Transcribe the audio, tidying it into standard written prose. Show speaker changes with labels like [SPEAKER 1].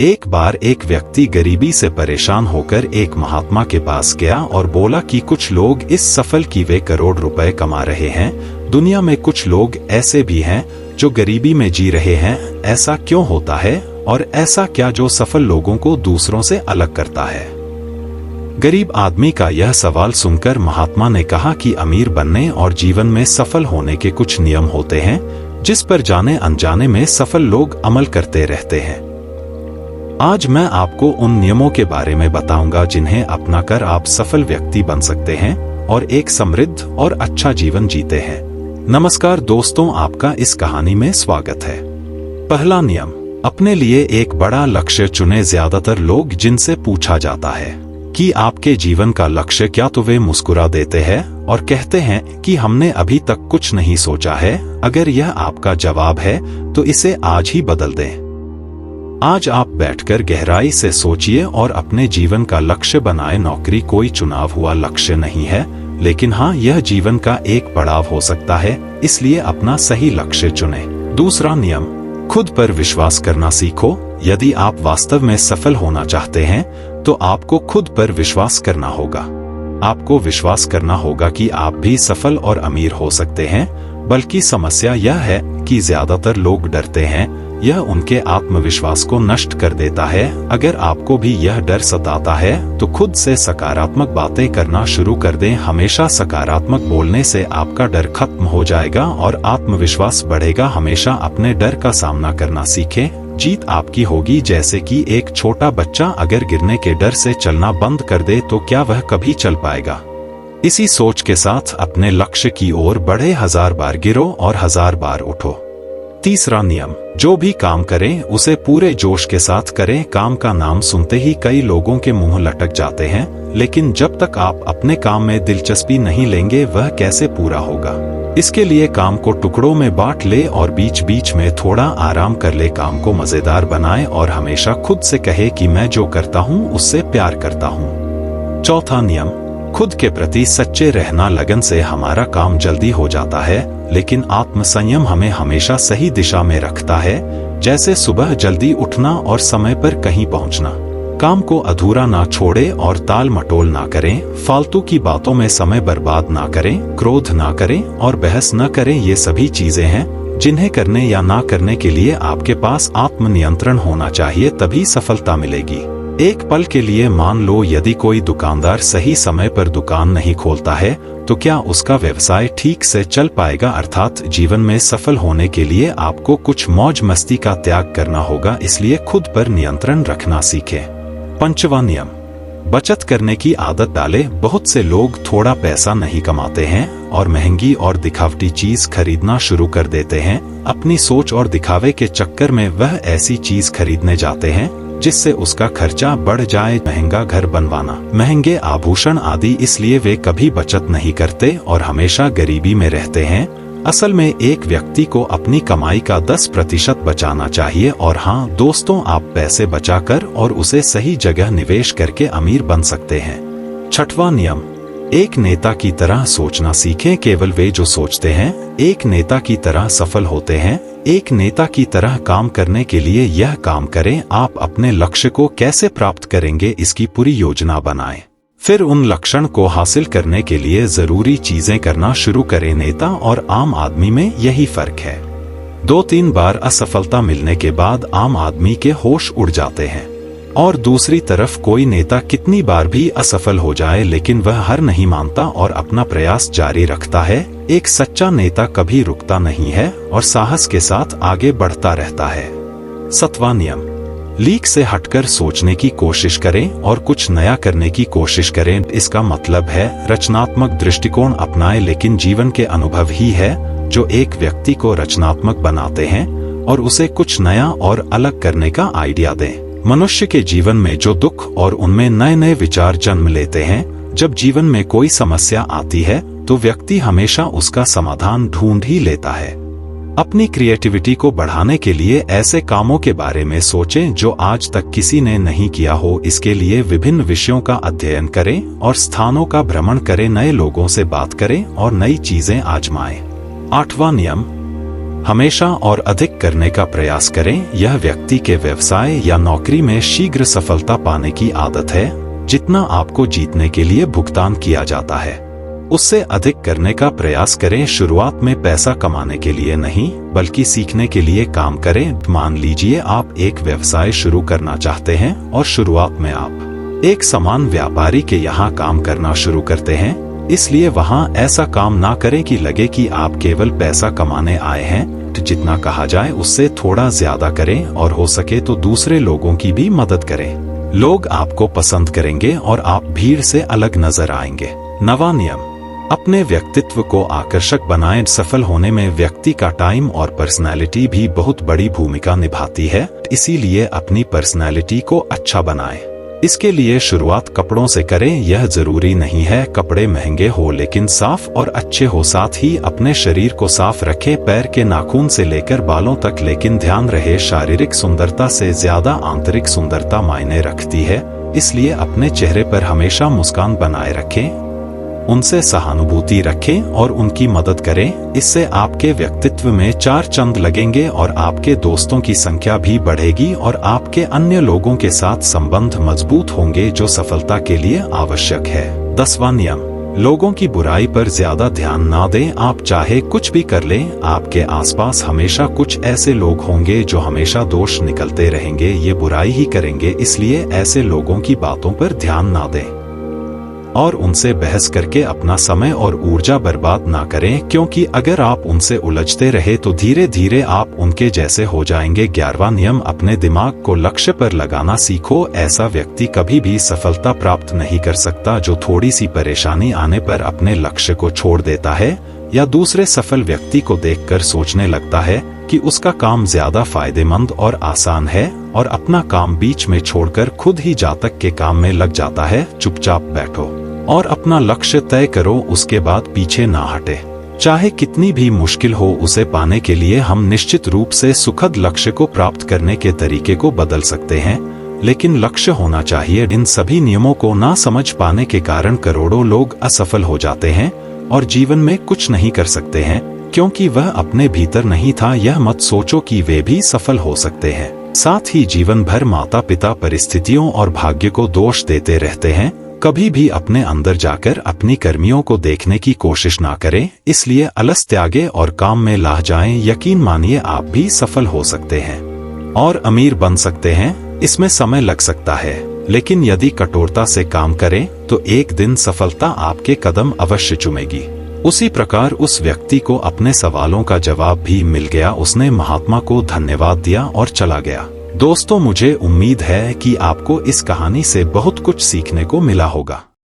[SPEAKER 1] एक बार एक व्यक्ति गरीबी से परेशान होकर एक महात्मा के पास गया और बोला कि कुछ लोग इस सफल कि वे करोड़ रुपए कमा रहे हैं, दुनिया में कुछ लोग ऐसे भी हैं जो गरीबी में जी रहे हैं। ऐसा क्यों होता है और ऐसा क्या जो सफल लोगों को दूसरों से अलग करता है? गरीब आदमी का यह सवाल सुनकर महात्मा ने कहा कि अमीर बनने और जीवन में सफल होने के कुछ नियम होते हैं जिस पर जाने अनजाने में सफल लोग अमल करते रहते हैं। आज मैं आपको उन नियमों के बारे में बताऊंगा जिन्हें अपनाकर आप सफल व्यक्ति बन सकते हैं और एक समृद्ध और अच्छा जीवन जीते हैं। नमस्कार दोस्तों, आपका इस कहानी में स्वागत है। पहला नियम, अपने लिए एक बड़ा लक्ष्य चुने। ज्यादातर लोग जिनसे पूछा जाता है कि आपके जीवन का लक्ष्य क्या, तो वे मुस्कुरा देते हैं और कहते हैं कि हमने अभी तक कुछ नहीं सोचा है। अगर यह आपका जवाब है तो इसे आज ही बदल दें। आज आप बैठकर गहराई से सोचिए और अपने जीवन का लक्ष्य बनाए। नौकरी कोई चुनाव हुआ लक्ष्य नहीं है, लेकिन हाँ, यह जीवन का एक पड़ाव हो सकता है, इसलिए अपना सही लक्ष्य चुनें। दूसरा नियम, खुद पर विश्वास करना सीखो। यदि आप वास्तव में सफल होना चाहते हैं तो आपको खुद पर विश्वास करना होगा। आपको विश्वास करना होगा कि आप भी सफल और अमीर हो सकते हैं। बल्कि समस्या यह है कि ज्यादातर लोग डरते हैं। यह उनके आत्मविश्वास को नष्ट कर देता है। अगर आपको भी यह डर सताता है तो खुद से सकारात्मक बातें करना शुरू कर दें। हमेशा सकारात्मक बोलने से आपका डर खत्म हो जाएगा और आत्मविश्वास बढ़ेगा। हमेशा अपने डर का सामना करना सीखें। जीत आपकी होगी। जैसे कि एक छोटा बच्चा अगर गिरने के डर से चलना बंद कर दे तो क्या वह कभी चल पाएगा? इसी सोच के साथ अपने लक्ष्य की ओर बढ़े। 1000 बार गिरो और 1000 बार उठो। तीसरा नियम, जो भी काम करें उसे पूरे जोश के साथ करें। काम का नाम सुनते ही कई लोगों के मुंह लटक जाते हैं, लेकिन जब तक आप अपने काम में दिलचस्पी नहीं लेंगे वह कैसे पूरा होगा? इसके लिए काम को टुकड़ों में बांट ले और बीच बीच में थोड़ा आराम कर ले। काम को मजेदार बनाए और हमेशा खुद से कहे कि मैं जो करता हूँ उससे प्यार करता हूँ। चौथा नियम, खुद के प्रति सच्चे रहना। लगन से हमारा काम जल्दी हो जाता है, लेकिन आत्मसंयम हमें हमेशा सही दिशा में रखता है। जैसे सुबह जल्दी उठना और समय पर कहीं पहुंचना। काम को अधूरा ना छोड़े और ताल मटोल ना करें। फालतू की बातों में समय बर्बाद ना करें। क्रोध ना करें और बहस न करें। ये सभी चीजें हैं जिन्हें करने या ना करने के लिए आपके पास आत्मनियंत्रण होना चाहिए, तभी सफलता मिलेगी। एक पल के लिए मान लो यदि कोई दुकानदार सही समय पर दुकान नहीं खोलता है तो क्या उसका व्यवसाय ठीक से चल पाएगा? अर्थात जीवन में सफल होने के लिए आपको कुछ मौज मस्ती का त्याग करना होगा, इसलिए खुद पर नियंत्रण रखना सीखें। पंचवां नियम, बचत करने की आदत डालें। बहुत से लोग थोड़ा पैसा नहीं कमाते हैं और महंगी और दिखावटी चीज खरीदना शुरू कर देते हैं। अपनी सोच और दिखावे के चक्कर में वह ऐसी चीज खरीदने जाते हैं जिससे उसका खर्चा बढ़ जाए। महंगा घर बनवाना, महंगे आभूषण आदि। इसलिए वे कभी बचत नहीं करते और हमेशा गरीबी में रहते हैं। असल में एक व्यक्ति को अपनी कमाई का 10% बचाना चाहिए। और हाँ दोस्तों, आप पैसे बचाकर और उसे सही जगह निवेश करके अमीर बन सकते हैं। छठवां नियम, एक नेता की तरह सोचना सीखें। केवल वे जो सोचते हैं एक नेता की तरह सफल होते हैं। एक नेता की तरह काम करने के लिए यह काम करें। आप अपने लक्ष्य को कैसे प्राप्त करेंगे इसकी पूरी योजना बनाएं। फिर उन लक्ष्य को हासिल करने के लिए जरूरी चीजें करना शुरू करें। नेता और आम आदमी में यही फर्क है। 2-3 बार असफलता मिलने के बाद आम आदमी के होश उड़ जाते हैं, और दूसरी तरफ कोई नेता कितनी बार भी असफल हो जाए लेकिन वह हार नहीं मानता और अपना प्रयास जारी रखता है। एक सच्चा नेता कभी रुकता नहीं है और साहस के साथ आगे बढ़ता रहता है। 7वां नियम, लीक से हटकर सोचने की कोशिश करें और कुछ नया करने की कोशिश करें। इसका मतलब है रचनात्मक दृष्टिकोण अपनाएं। लेकिन जीवन के अनुभव ही है जो एक व्यक्ति को रचनात्मक बनाते हैं और उसे कुछ नया और अलग करने का आइडिया दें। मनुष्य के जीवन में जो दुख और उनमें नए नए विचार जन्म लेते हैं। जब जीवन में कोई समस्या आती है तो व्यक्ति हमेशा उसका समाधान ढूंढ ही लेता है। अपनी क्रिएटिविटी को बढ़ाने के लिए ऐसे कामों के बारे में सोचें जो आज तक किसी ने नहीं किया हो। इसके लिए विभिन्न विषयों का अध्ययन करें और स्थानों का भ्रमण करें। नए लोगों से बात करें और नई चीजें आजमाएं। 8वां नियम, हमेशा और अधिक करने का प्रयास करें। यह व्यक्ति के व्यवसाय या नौकरी में शीघ्र सफलता पाने की आदत है। जितना आपको जीतने के लिए भुगतान किया जाता है उससे अधिक करने का प्रयास करें। शुरुआत में पैसा कमाने के लिए नहीं बल्कि सीखने के लिए काम करें। मान लीजिए आप एक व्यवसाय शुरू करना चाहते हैं और शुरुआत में आप एक सामान व्यापारी के यहाँ काम करना शुरू करते हैं, इसलिए वहाँ ऐसा काम ना करें कि लगे कि आप केवल पैसा कमाने आए हैं। तो जितना कहा जाए उससे थोड़ा ज्यादा करें और हो सके तो दूसरे लोगों की भी मदद करें। लोग आपको पसंद करेंगे और आप भीड़ से अलग नजर आएंगे। 9वां नियम, अपने व्यक्तित्व को आकर्षक बनाएं। सफल होने में व्यक्ति का टाइम और पर्सनैलिटी भी बहुत बड़ी भूमिका निभाती है, इसीलिए अपनी पर्सनैलिटी को अच्छा बनाएं। इसके लिए शुरुआत कपड़ों से करें। यह जरूरी नहीं है कपड़े महंगे हो, लेकिन साफ और अच्छे हो। साथ ही अपने शरीर को साफ रखें, पैर के नाखून से लेकर बालों तक। लेकिन ध्यान रहे, शारीरिक सुंदरता से ज्यादा आंतरिक सुंदरता मायने रखती है, इसलिए अपने चेहरे पर हमेशा मुस्कान बनाए रखें, उनसे सहानुभूति रखें और उनकी मदद करें। इससे आपके व्यक्तित्व में 4 चांद लगेंगे और आपके दोस्तों की संख्या भी बढ़ेगी और आपके अन्य लोगों के साथ संबंध मजबूत होंगे, जो सफलता के लिए आवश्यक है। 10वां नियम, लोगों की बुराई पर ज्यादा ध्यान ना दें। आप चाहे कुछ भी कर लें, आपके आसपास हमेशा कुछ ऐसे लोग होंगे जो हमेशा दोष निकलते रहेंगे, ये बुराई ही करेंगे। इसलिए ऐसे लोगों की बातों पर ध्यान ना दें और उनसे बहस करके अपना समय और ऊर्जा बर्बाद ना करें, क्योंकि अगर आप उनसे उलझते रहे तो धीरे धीरे आप उनके जैसे हो जाएंगे। 11वां नियम, अपने दिमाग को लक्ष्य पर लगाना सीखो। ऐसा व्यक्ति कभी भी सफलता प्राप्त नहीं कर सकता जो थोड़ी सी परेशानी आने पर अपने लक्ष्य को छोड़ देता है या दूसरे सफल व्यक्ति को देखकर सोचने लगता है कि उसका काम ज्यादा फायदेमंद और आसान है और अपना काम बीच में छोड़कर खुद ही जातक के काम में लग जाता है। चुपचाप बैठो और अपना लक्ष्य तय करो, उसके बाद पीछे ना हटे। चाहे कितनी भी मुश्किल हो, उसे पाने के लिए हम निश्चित रूप से सुखद लक्ष्य को प्राप्त करने के तरीके को बदल सकते हैं, लेकिन लक्ष्य होना चाहिए। इन सभी नियमों को ना समझ पाने के कारण करोड़ों लोग असफल हो जाते हैं और जीवन में कुछ नहीं कर सकते हैं, क्योंकि वह अपने भीतर नहीं था। यह मत सोचो कि वे भी सफल हो सकते हैं। साथ ही जीवन भर माता पिता परिस्थितियों और भाग्य को दोष देते रहते हैं। कभी भी अपने अंदर जाकर अपनी कर्मियों को देखने की कोशिश ना करें। इसलिए अलस त्यागे और काम में लाह जाएं। यकीन मानिए आप भी सफल हो सकते हैं और अमीर बन सकते हैं। इसमें समय लग सकता है, लेकिन यदि कठोरता से काम करें तो एक दिन सफलता आपके कदम अवश्य चूमेगी। उसी प्रकार उस व्यक्ति को अपने सवालों का जवाब भी मिल गया। उसने महात्मा को धन्यवाद दिया और चला गया। दोस्तों, मुझे उम्मीद है कि आपको इस कहानी से बहुत कुछ सीखने को मिला होगा।